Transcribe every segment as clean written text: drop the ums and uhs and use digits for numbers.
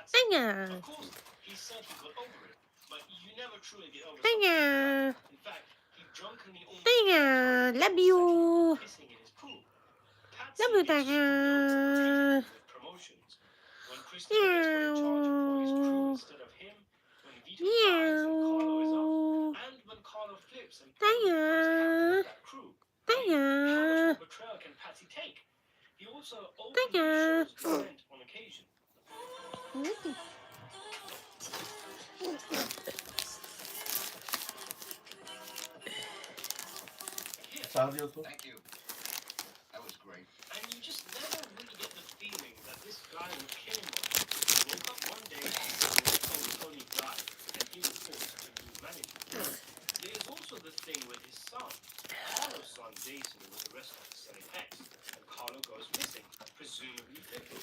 Patsy. Tanya. Of course, he said he got over it, but you never truly get over Tanya. something. In fact, he drunkenly almost Tanya. Love you. pissing in his pool. Love Patsy you, makes Tanya. with promotions. When Christopher gets put in charge of Paulie's crew instead of him, when Vito dies and Carlo is up, and when Carlo flips and Penny becomes captain of that crew. I mean, how much more betrayal can Patsy take? He also openly shows dissent on occasion. Thank you. That was great. And you just never really get the feeling that this guy would kill him. He woke up one day when Tony died, and he was forced to be manager. There is also the thing with his son. Carlo's son Jason was arrested for selling X, and Carlo goes missing, presumably quickly.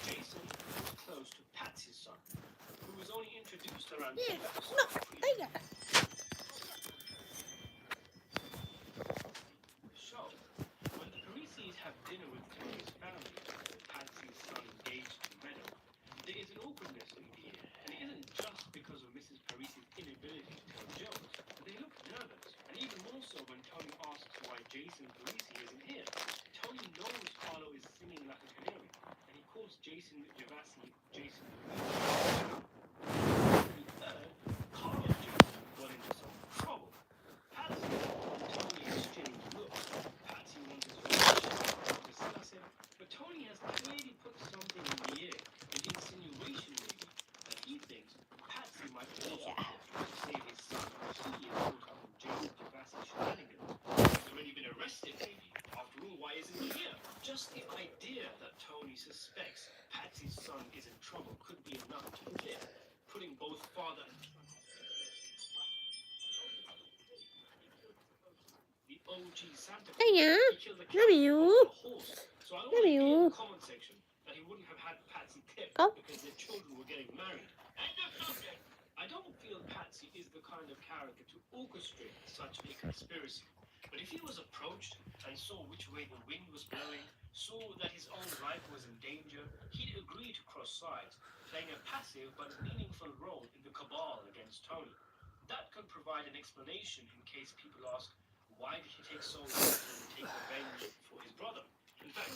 Jason was close to Patsy's son, who was only introduced around 2 episodes previous. Show. When the Parisis have dinner with Tony's family after Patsy's son engaged in Meadow, there is an awkwardness in the air, and it isn't just because of Mrs. Parisi's inability to tell jokes. They look nervous, and even more so when Tony asks why Jason Parisi isn't here. Tony knows Carlo is singing like a canary, and he calls Jason Gervasi Jason Parisi. Third, Carlo and Jason got into some trouble. Patsy and Tony exchange looks. Patsy wants his relationship to discuss it, but Tony has clearly put something in the air, an insinuation maybe, that he thinks Patsy might also to save his son. He is caught up in Jason Gervasi shenanigans. He's already been arrested maybe. After all, why isn't he here? Just the idea that Tony suspects Patsy's son is in trouble could be enough to flip, putting both father and the OG Santa Claus. Tanya. He killed a Love cat you. on a horse. So I don't Love want to hear in you. the comment section that he wouldn't have had Patsy tipped Go. because their children were getting married. I don't feel Patsy is the kind of character to orchestrate such a conspiracy. But if he was approached and saw which way the wind was blowing, saw that his own life was in danger, he'd agree to cross sides, playing a passive but meaningful role in the cabal against Tony. That could provide an explanation in case people ask, why did he take so long to take revenge for his brother? In fact,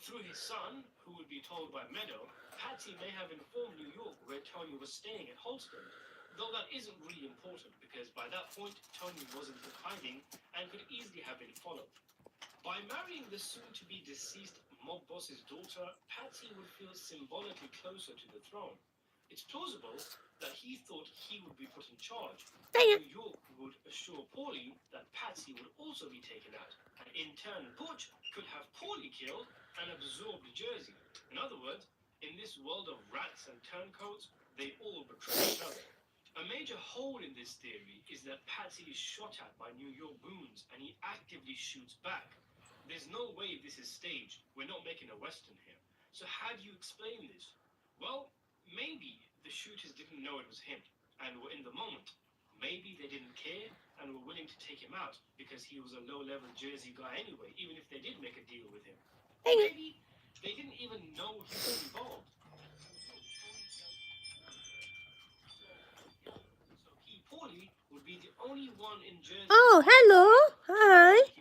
through his son, who would be told by Meadow, Patsy may have informed New York where Tony was staying at Holston, though that isn't really important because by that point, Tony wasn't in hiding and could easily have been followed. By marrying the soon-to-be deceased mob boss's daughter, Patsy would feel symbolically closer to the throne. It's plausible that he thought he would be put in charge. Tanya. New York would assure Paulie that Patsy would also be taken out, and in turn Butch could have Paulie killed and absorb the Jersey. In other words, in this world of rats and turncoats, they all betray each other. A major hole in this theory is that Patsy is shot at by New York goons and he actively shoots back. There's no way this is staged. We're not making a Western here. So how do you explain this? Well, maybe the shooters didn't know it was him and were in the moment. Maybe they didn't care and were willing to take him out because he was a low-level Jersey guy anyway, even if they did make a deal with him. Or maybe they didn't even know he was involved. So he, Paulie, would be the only one in Jersey. Oh, hello. Hi.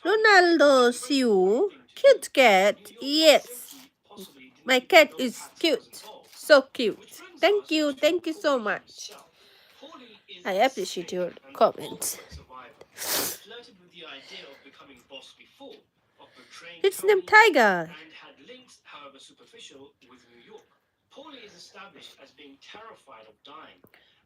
Ronaldo, you. Cute cat. Yes. My cat is cute. So cute. Thank you. Thank you so much. I appreciate your comments. It's named Tiger. And had links, however superficial, with New York. Paulie is established as being terrified of dying.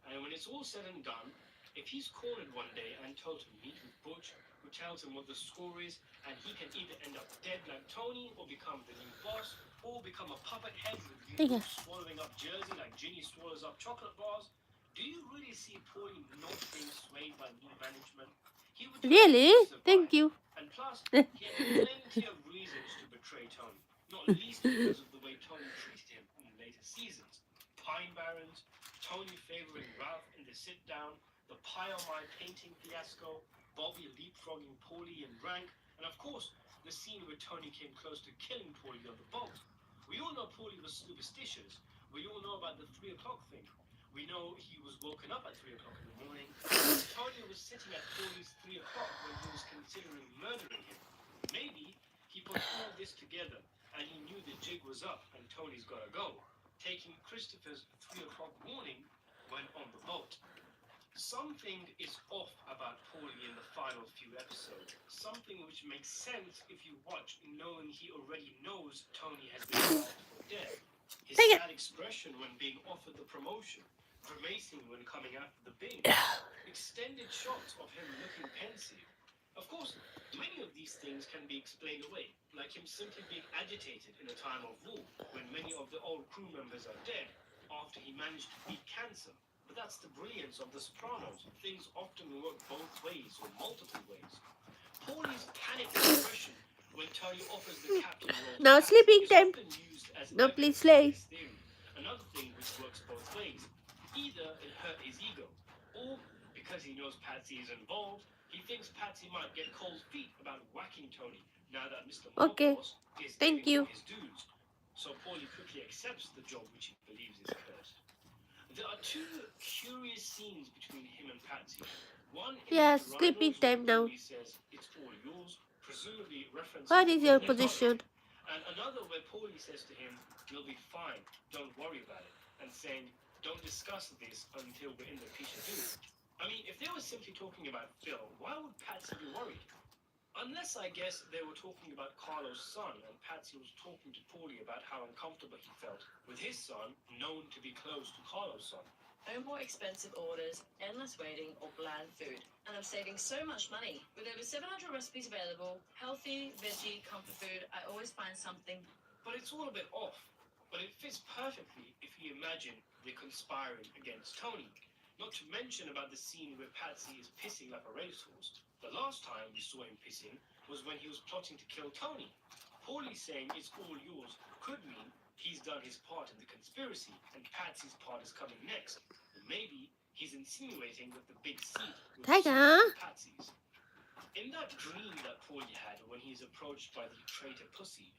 And when it's all said and done, if he's cornered one day and told to meet with Butch, who tells him what the score is, and he can either end up dead like Tony, or become the new boss, or become a puppet head with New York swallowing up Jersey like Ginny swallows up chocolate bars, do you really see Paulie not being swayed by new management? He would Really? Thank you. And plus, he had plenty of reasons to betray Tony, not least because of the way Tony treated him in later seasons. Pine Barrens, Tony favoring Ralph in the sit-down, the pie-on-my painting fiasco, Bobby leapfrogging Paulie in rank, and of course, the scene where Tony came close to killing Paulie on the boat. We all know Paulie was superstitious, We all know about the 3 o'clock thing. We know he was woken up at 3 o'clock in the morning. Tony was sitting at Paulie's 3 o'clock when he was considering murdering him. Maybe he put all this together and he knew the jig was up and Tony's gotta go, taking Christopher's 3 o'clock warning when on the boat. Something is off about Paulie in the final few episodes. Something which makes sense if you watch, knowing he already knows Tony has been marked for death. His sad expression when being offered the promotion, grimacing when coming after the bin, extended shots of him looking pensive. Of course, many of these things can be explained away, like him simply being agitated in a time of war, when many of the old crew members are dead, after he managed to beat cancer. But that's the brilliance of The Sopranos. Things often work both ways or multiple ways. Paulie's panicked expression when Tony offers the captain role Now to Patsy sleeping is time. often used as No, evidence please for slay. this theory. Another thing which works both ways. Either it hurt his ego, or because he knows Patsy is involved, he thinks Patsy might get cold feet about whacking Tony now that Mr. Okay. Marcos is Thank giving you. him his dues. So Paulie quickly accepts the job which he believes is cursed. There are 2 curious scenes between him and Patsy. One in Yes, the sleeping Rhinos where time now. Paulie says it's all yours, presumably referencing What is your the position? and another where Paulie says to him, "You'll be fine, don't worry about it," and saying, "Don't discuss this until we're in the Pichadoo." I mean, if they were simply talking about Phil, why would Patsy be worried? Unless, I guess, they were talking about Carlo's son, and Patsy was talking to Paulie about how uncomfortable he felt with his son, known to be close to Carlo's son. No more expensive orders, endless waiting, or bland food. And I'm saving so much money. With over 700 recipes available, healthy, veggie, comfort food, I always find something. But it's all a bit off. But it fits perfectly if you imagine they're conspiring against Tony. Not to mention about the scene where Patsy is pissing like a racehorse. The last time we saw him pissing was when he was plotting to kill Tony. Paulie saying it's all yours could mean he's done his part in the conspiracy and Patsy's part is coming next. Or maybe he's insinuating that the big seat was Tiger. Patsy's. In that dream that Paulie had when he's approached by the traitor pussy,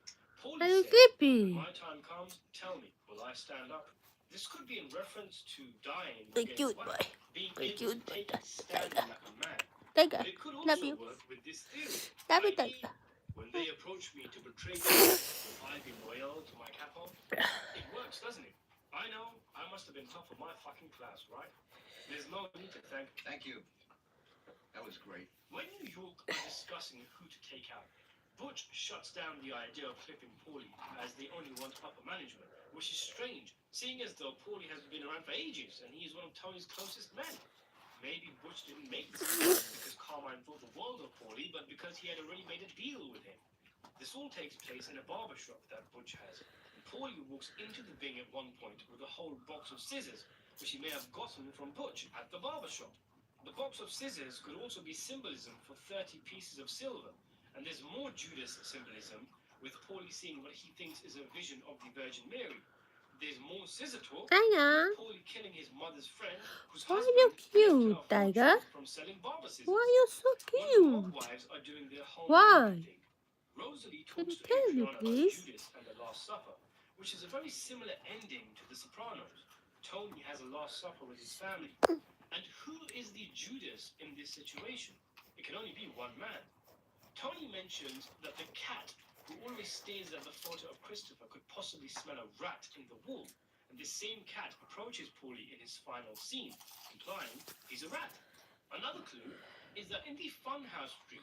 Are Paulie you said, sleepy? "When my time comes, tell me, will I stand up?" This could be in reference to dying My or getting cute boy. whacked, being My able cute to boy. take a stand Tiger. like a man. Tiger. But it could Love also you. work with this theory. Love you, i.e., Tiger. when they approach me to betray me, will I be loyal to my capo? It works, doesn't it? I know, I must have been top of my fucking class, right? There's no need to thank. Thank you. That was great. When New York are discussing who to take out, Butch shuts down the idea of clipping Paulie as they only want upper management, which is strange, seeing as though Paulie has been around for ages and he is one of Tony's closest men. Maybe Butch didn't make this decision because Carmine thought the world of Paulie, but because he had already made a deal with him. This all takes place in a barber shop that Butch has. Paulie walks into the Bing at one point with a whole box of scissors, which he may have gotten from Butch at the barber shop. The box of scissors could also be symbolism for 30 pieces of silver, and there's more Judas symbolism, with Paulie seeing what he thinks is a vision of the Virgin Mary. There's more scissor talk, Tiger. with Paulie killing his mother's friend, whose Why are husband you left cute, her a Tiger? fortune from selling barber scissors. Why are you so When the cute? Hogwives are doing their whole Why? movie thing, Rosalie Can you talks to tell me, Adriana about please? Judas and the Last Supper, which is a very similar ending to The Sopranos. Tony has a Last Supper with his family. And who is the Judas in this situation? It can only be one man. Tony mentions that the cat who always stares at the photo of Christopher could possibly smell a rat in the wall, and this same cat approaches Paulie in his final scene, implying he's a rat. Another clue is that in the Funhouse dream,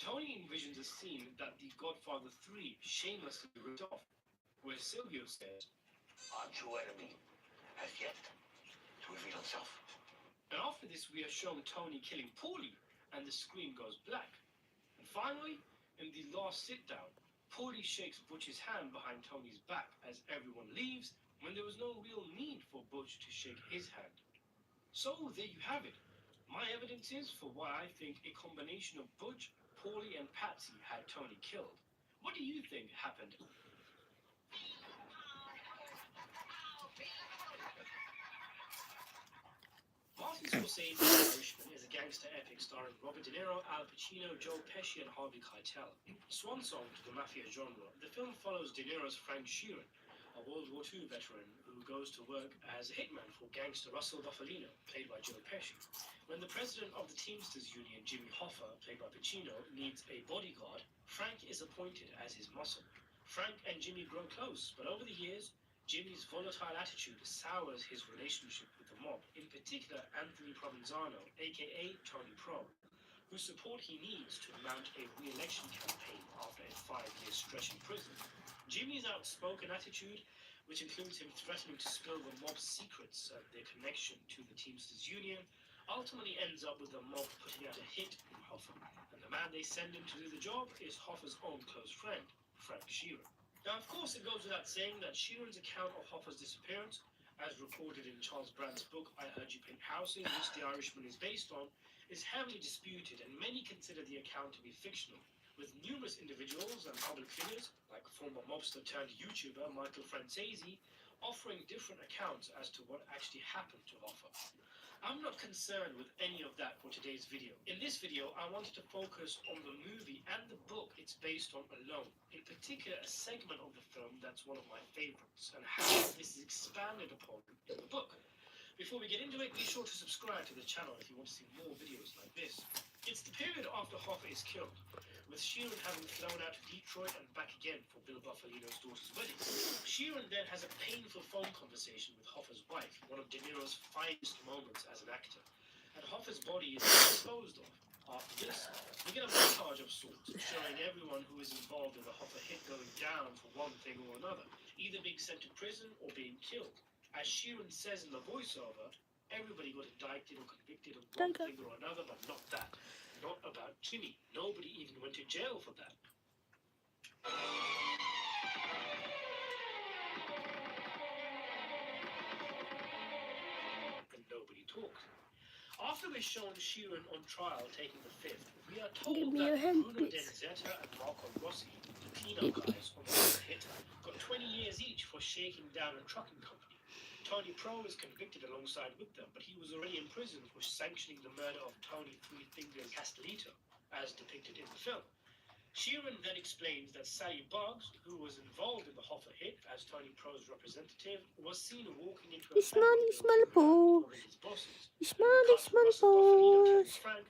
Tony envisions a scene that The Godfather 3 shamelessly ripped off, where Silvio says, Our true enemy has yet to reveal himself. and after this we are shown Tony killing Paulie, and the screen goes black. And finally, in the last sit-down, Paulie shakes Butch's hand behind Tony's back as everyone leaves, when there was no real need for Butch to shake his hand. So there you have it. My evidence is for why I think a combination of Butch, Paulie, and Patsy had Tony killed. What do you think happened? Martin Scorsese's The Irishman is a gangster epic starring Robert De Niro, Al Pacino, Joe Pesci, and Harvey Keitel. Swan song to the mafia genre, the film follows De Niro's Frank Sheeran, a World War II veteran who goes to work as a hitman for gangster Russell Buffalino, played by Joe Pesci. When the president of the Teamsters Union, Jimmy Hoffa, played by Pacino, needs a bodyguard, Frank is appointed as his muscle. Frank and Jimmy grow close, but over the years, Jimmy's volatile attitude sours his relationship with the mob, in particular Anthony Provenzano, aka Tony Pro, whose support he needs to mount a re-election campaign after a 5-year stretch in prison. Jimmy's outspoken attitude, which includes him threatening to spill the mob's secrets and their connection to the Teamsters Union, ultimately ends up with the mob putting out a hit on Hoffa, and the man they send in to do the job is Hoffa's own close friend, Frank Sheeran. Now, of course, it goes without saying that Sheeran's account of Hoffa's disappearance, as recorded in Charles Brandt's book I Heard You Paint Houses, which The Irishman is based on, is heavily disputed, and many consider the account to be fictional, with numerous individuals and public figures, like former mobster turned YouTuber Michael Francesi, offering different accounts as to what actually happened to Hoffa. I'm not concerned with any of that for today's video. In this video, I wanted to focus on the movie and the book it's based on alone. In particular, a segment of the film that's one of my favorites, and how this is expanded upon in the book. Before we get into it, be sure to subscribe to the channel if you want to see more videos like this. It's the period after Hoffa is killed, with Sheeran having flown out to Detroit and back again for Bill Buffalino's daughter's wedding. Sheeran then has a painful phone conversation with Hoffa's wife, one of De Niro's finest moments as an actor, and Hoffa's body is disposed of. After this, we get a montage of sorts, showing everyone who is involved in the Hoffa hit going down for one thing or another, either being sent to prison or being killed. As Sheeran says in the voiceover, everybody got indicted or convicted of one thing or another, but not that. Not about Jimmy. Nobody even went to jail for that. And nobody talked. After we're shown Sheeran on trial taking the fifth, we are told Give me that your hand, Bruno please. Denzetta and Marco Rossi, the cleanup guys on the hit, got 20 years each for shaking down a trucking company. Tony Pro is convicted alongside with them, but he was already in prison for sanctioning the murder of Tony Three Fingers Castellito, as depicted in the film. Sheeran then explains that Sally Buggs, who was involved in the Hoffa hit as Tony Pro's representative, was seen walking into a family building with his bosses. Russell Buffalino tells Frank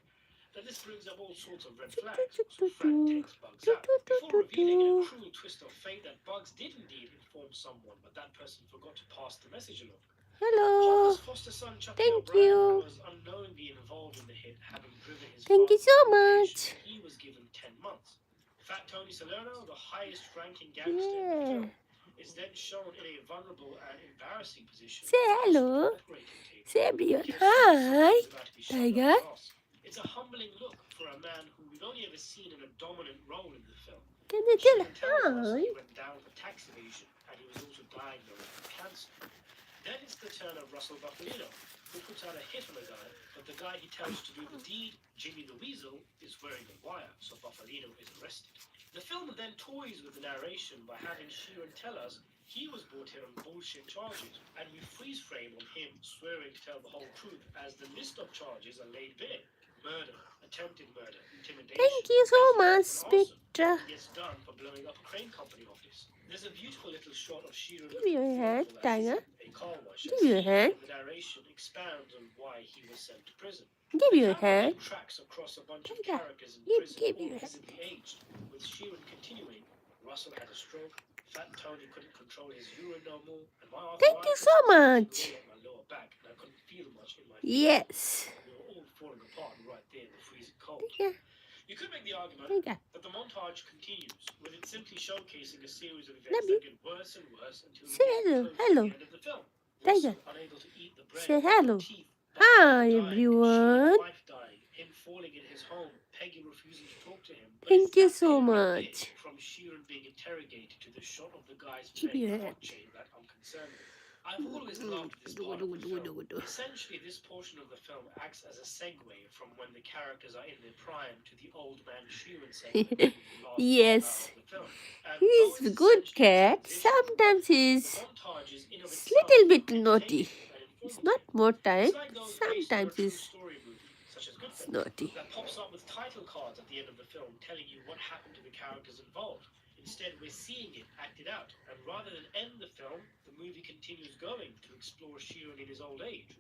that this brings up all sorts of red flags, so Frank takes Bugs out, before revealing in a cruel twist of fate that Bugs did indeed inform someone, but that person forgot to pass the message along. Hello. Hoffa's foster son, Chucky Thank O'Brien, you. was unknowingly involved in the hit, having driven his Thank you father so on vacation. much. He was given 10 months. Fat Tony Salerno, the highest-ranking gangster in the film, is then shown in a vulnerable and embarrassing position. Say hello. Say everyone hi. Tiger. It's a humbling look for a man who we've only ever seen in a dominant role in the film. Can you tell Sheeran tells us hi? he went down for tax evasion, and he was also diagnosed with cancer. Then it's the turn of Russell Buffalino, who puts out a hit on a guy, but the guy he tells to do the deed, Jimmy the Weasel, is wearing a wire, so Buffalino is arrested. The film then toys with the narration by having Sheeran tell us he was brought here on bullshit charges, and we freeze frame on him swearing to tell the whole truth as the list of charges are laid bare. Murder, attempted murder, intimidation. Thank you so much, Spectra. He gets done for blowing up a crane company office. There's a beautiful little shot of Sheeran. Give me your hand, Tiger. A car wash. Give me your hand. The narration expands on why he was sent to prison. Give me your The camera hand. tracks across a bunch of Tiger. characters in prison, Give me all your hand. visibly aged, with Sheeran continuing. Russell had a stroke. Fat Tony couldn't control his urine no more, and my Thank you arthritis so was much. really at my lower back, and I couldn't feel much in my feet. Yes. We were all falling apart right there in the freezing cold. Tiger. You could make the argument Tiger. that the montage continues, with it simply showcasing a series of Love events you. that get worse and worse until we Say get hello. close to Hello. the end of the film. Tiger. Russell unable to eat the bread Say with hello. teeth, Hi, dying, everyone. Sheeran's wife dying, him falling in his home, Peggy refusing to talk to him. But Thank it's you that so every much. bit, from Sheeran being interrogated to the shot of the guy's Give playing your the hand. hot chain that I'm concerned with. I've always loved this part of the film. Essentially, this portion of the film acts as a segue from when the characters are in their prime to the old man Sheeran segment. in the last Yes. half hour of the film. And He's though a it's good essentially a cat. transition, Sometimes the he's montage is in of a itself little bit entertaining naughty. and It's informative. not more time. It's like those based on a Sometimes true he's story movie, such as Goodfellas, naughty. that pops up with title cards at the end of the film telling you what happened to the characters involved. In Instead, we're seeing it acted out, and rather than end the film, the movie continues going to explore Sheeran in his old age.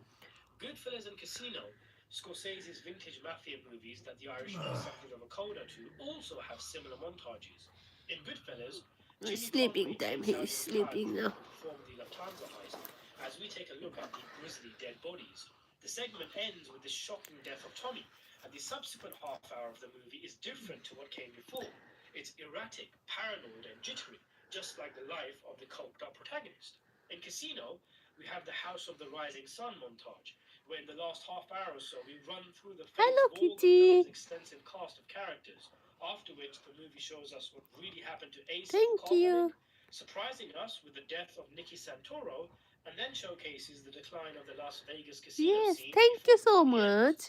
Goodfellas and Casino, Scorsese's vintage mafia movies that The Irishman is something of a coda to, also have similar montages. In Goodfellas, It's Jimmy sleeping Conway time. takes He out is his entire sleeping crew now. to perform the Lufthansa heist, as we take a look at the grisly dead bodies. The segment ends with the shocking death of Tommy, and the subsequent half hour of the movie is different to what came before. It's erratic, paranoid, and jittery, just like the life of the coked-up protagonist. In Casino, we have the House of the Rising Sun montage, where in the last half hour or so we run through the fates Hello, of all the film's Kitty. extensive cast of characters, after which the movie shows us what really happened to Ace Thank Kovalnik, you. surprising us with the death of Nicky Santoro, and then showcases the decline of the Las Vegas casino Yes, scene thank before you the so movie ends. much.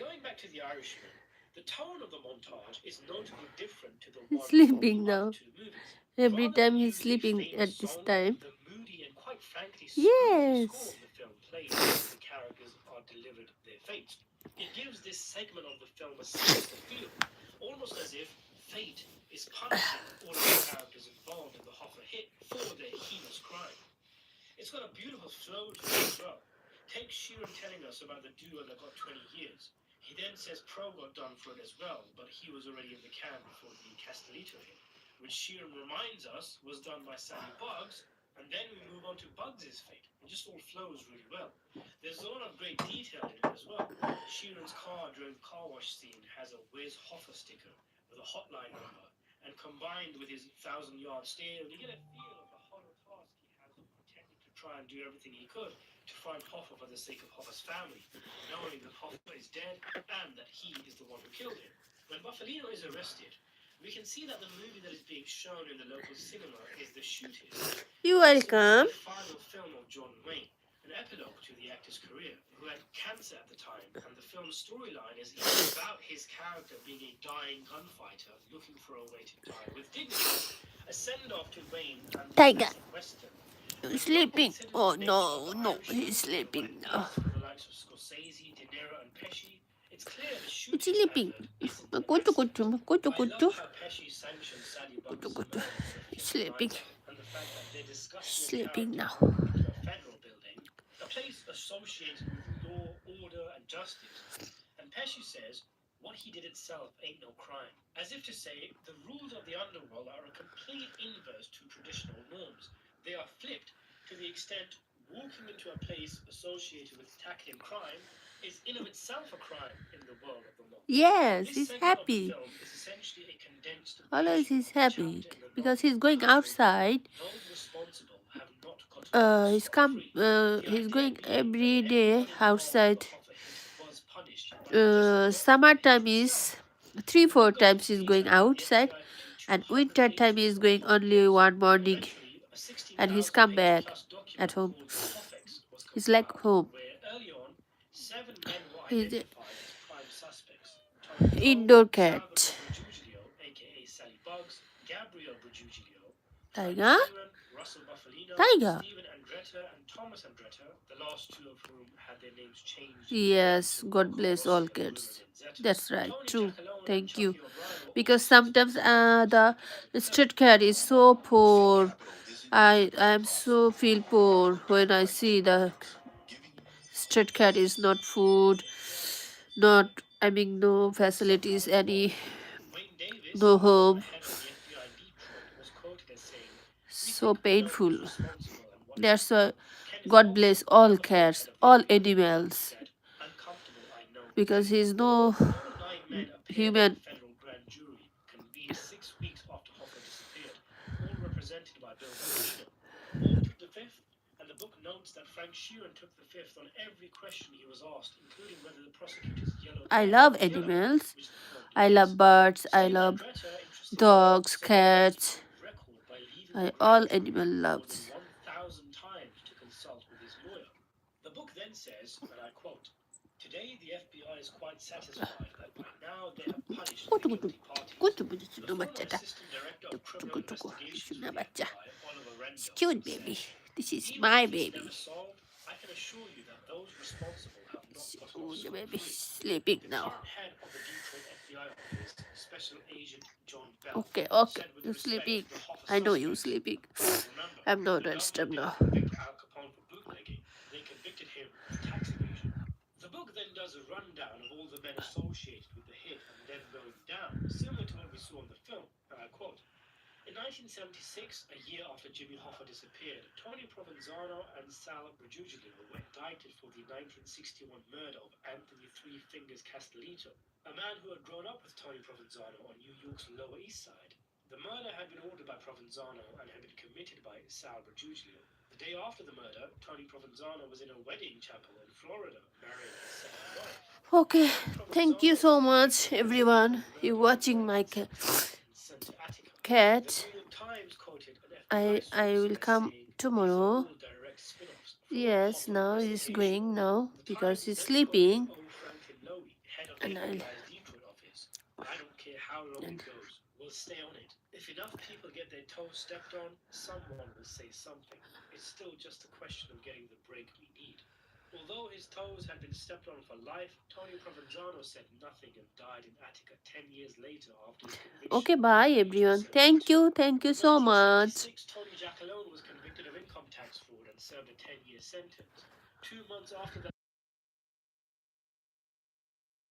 Going back to The Irishman, the tone of the montage is notably different to the He's one from sleeping the other now. two movies. Every Rather than time he's use a sleeping famous at this song, time. the moody and quite frankly spooky score Yes. of the film plays as the characters are delivered their fates. It gives this segment of the film a sinister feel, almost as if fate is punishing all of the characters involved in the Hoffa hit for their heinous crime. It's got a beautiful flow to it as well. Take Sheeran telling us about the duo that got 20 years. He then says Pro got done for it as well, but he was already in the can before the Castellito hit, which Sheeran reminds us was done by Sally Buggs, and then we move on to Buggs' fate. It just all flows really well. There's a lot of great detail in it as well. Sheeran's car during the car wash scene has a Where's Hoffa sticker with a hotline number, and combined with his 1,000-yard stare, you get a feel of the horror task he has of pretending to try and do everything he could to find Hoffa for the sake of Hoffa's family, knowing that Hoffa is dead and that he is the one who killed him. When Buffalino is arrested, we can see that the movie that is being shown in the local cinema is The Shooters. You're This was welcome. the final film of John Wayne, an epilogue to the actor's career, who had cancer at the time, and the film's storyline is even about his character being a dying gunfighter looking for a way to die with dignity. A send-off to Wayne and the Tiger. classic Western. You're sleeping. Oh no, no, he's sleeping now. For the likes of Scorsese, De Niro, and Pesci, it's clear the He's Shooters sleeping. advert isn't an Kutu accident. kutu, kutu I kutu. love how Pesci sanctioned Sally Kutu Buggs' kutu. murder for a He's film sleeping. writer, and the fact that their disgusting Sleeping character now. walked into a federal building, a place associated with law, order, and justice. And Pesci says, what he did itself ain't no crime. As if to say, the rules of the underworld are a complete inverse to traditional norms. They are flipped to the extent walking into a place associated with tackling crime is in of itself a crime in the world of the mob. Yes, This he's segment of the happy. film is essentially a condensed Always version he's of the happy chapter in the because novel he's going titled outside. Those Responsible Have Not Gotten Off He's Scot-Free. The he's idea going being every that day everyone involved in outside. the Hoffa hit was punished, but just not for Summertime the hit is itself. 3-4 The book goes times into he's going detail how the outside, FBI became too and hot on the winter time tails is of the going Hoffa only case, one and morning, eventually a and he's 16,000 come page back plus at document home. called the Hoffex was He's like compiled, home. where early on 7 men were He's identified as prime suspects. Tony Pro, indoor cat. Salvatore Brugilio, aka Sally Buggs, Gabriel Brugilio, Frank Tiger? Sheeran, Russell Buffalino, Tiger. Stephen Andretta, and Thomas Andretta, the last two of whom had their names changed Yes, to God Rocco bless Rossi all and Bruno kids. Renzetti. That's right, Tony true. Giacalone and Thank you. Chucky O'Brien were Because also sometimes suspects in the the film. street cat is so poor. Capital isn't I'm so feel poor when I see the street cat is not food, not no facilities, any Wayne Davis, no the former home. head of the FBI in Detroit, was quoted as saying, "We So think we know painful. who's responsible and what That's why happened. Ken is God also bless the all former cats, head of the all FBI. He animals, said, uncomfortable, I know. because he's no All 9 men appeared at human. the federal grand jury, convened 6 weeks after Hoffa disappeared, all represented by Bill Buffalino. All took the fifth, and the book notes that Frank Sheeran took the fifth on every question he was asked, including whether the prosecutor's yellow I pen love was yellow, animals. which the film I depicts. love birds. I Stephen love Andretta, interestingly, dogs, said that cats. he broke record by leaving I the all grand jury animal more loves. than 1,000 times to consult with his lawyer. The book then says, and I quote, "Today the FBI is quite satisfied that by now they have punished the guilty parties." The former assistant director of criminal investigations for the FBI, Oliver Rendo, It's cute, baby. said, This is "Even my if it's baby. never solved, I I can assure you that those responsible have not gotten Oh, off the scot baby free. sleeping The now. current head of the Detroit FBI office, Special Agent John Bell, Okay, said with you respect sleeping. to the Hoffa I know you suspects, sleeping. remember, I'm not the on stream government now. didn't convict Al Capone for bootlegging. They convicted him of tax evasion. The book then does a rundown of all the men associated with the hit and then going down, similar to what we saw in the film, and I quote, in 1976, a year after Jimmy Hoffa disappeared, Tony Provenzano and Sal Bergiulio were indicted for the 1961 murder of Anthony Three Fingers Castellito, a man who had grown up with Tony Provenzano on New York's Lower East Side. The murder had been ordered by Provenzano and had been committed by Sal Bergiulio. The day after the murder, Tony Provenzano was in a wedding chapel in Florida, marrying his second wife. Okay, When thank you Provenzano so was much, convicted of everyone. murder You in watching my 1978 and sent to Attica, the cat. New York Times quoted an I FBI source will as come saying, "These are tomorrow. all direct spin-offs from Yes, Hoffa now he's investigation." going now The because Times he's then sleeping. quoted O. Franklin Lowy, head of the And I'll FBI's Detroit office. I don't care how long it goes. We'll stay on it. If enough people get their toes stepped on, someone will say something. It's still just a question of getting the break we need. Although his toes had been stepped on for life, Tony Provenzano said nothing and died in Attica 10 years later after his conviction. okay, bye everyone. Thank you so In much. 1976, Tony Giacalone was convicted of income tax fraud and served a 10-year sentence. 2 months after that,